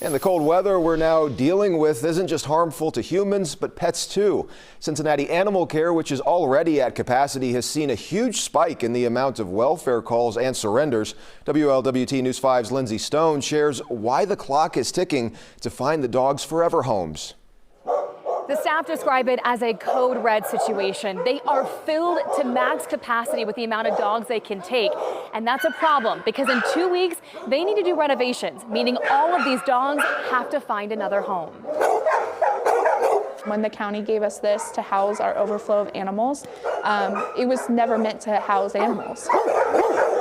And the cold weather we're now dealing with isn't just harmful to humans, but pets too. Cincinnati Animal Care, which is already at capacity, has seen a huge spike in the amount of welfare calls and surrenders. WLWT News 5's Lindsay Stone shares why the clock is ticking to find the dogs' forever homes. The staff describe it as a code red situation. They are filled to max capacity with the amount of dogs they can take. And that's a problem because in 2 weeks, they need to do renovations, meaning all of these dogs have to find another home. When the county gave us this to house our overflow of animals, it was never meant to house animals.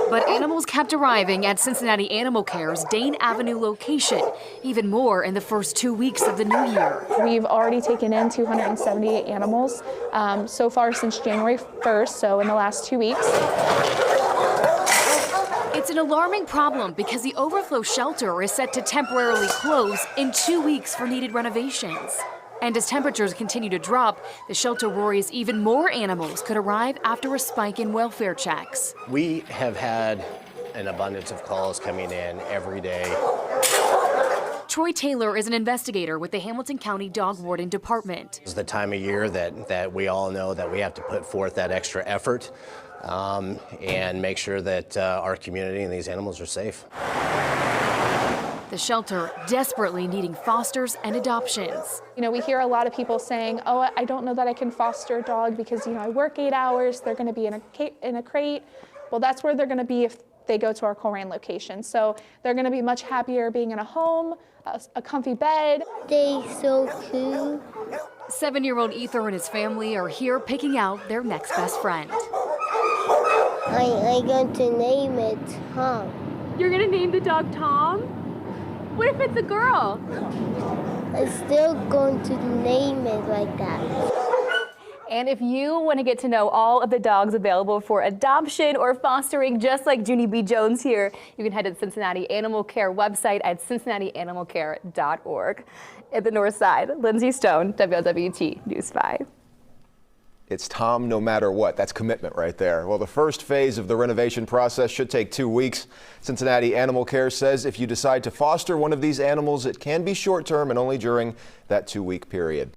But animals kept arriving at Cincinnati Animal Care's Dane Avenue location, even more in the first 2 weeks of the new year. We've already taken in 278 animals so far since January 1st, so in the last 2 weeks. It's an alarming problem because the overflow shelter is set to temporarily close in 2 weeks for needed renovations. And as temperatures continue to drop, the shelter worries even more animals could arrive after a spike in welfare checks. We have had an abundance of calls coming in every day. Troy Taylor is an investigator with the Hamilton County Dog Warden Department. It's the time of year that we all know that we have to put forth that extra effort and make sure that our community and these animals are safe. The shelter desperately needing fosters and adoptions. You know, we hear a lot of people saying, oh, I don't know that I can foster a dog because, I work 8 hours, they're going to be in a crate. Well, that's where they're going to be if they go to our Colerain location. So they're going to be much happier being in a home, a comfy bed. They're so cool. 7-year-old Ether and his family are here picking out their next best friend. I'm going to name it Tom. You're going to name the dog Tom? What if it's a girl? I'm still going to name it like that. And if you want to get to know all of the dogs available for adoption or fostering, just like Junie B. Jones here, you can head to the Cincinnati Animal Care website at cincinnatianimalcare.org. At the north side, Lindsay Stone, WLWT News 5. It's Tom no matter what. That's commitment right there. Well, the first phase of the renovation process should take 2 weeks. Cincinnati Animal Care says if you decide to foster one of these animals, it can be short-term and only during that 2-week period.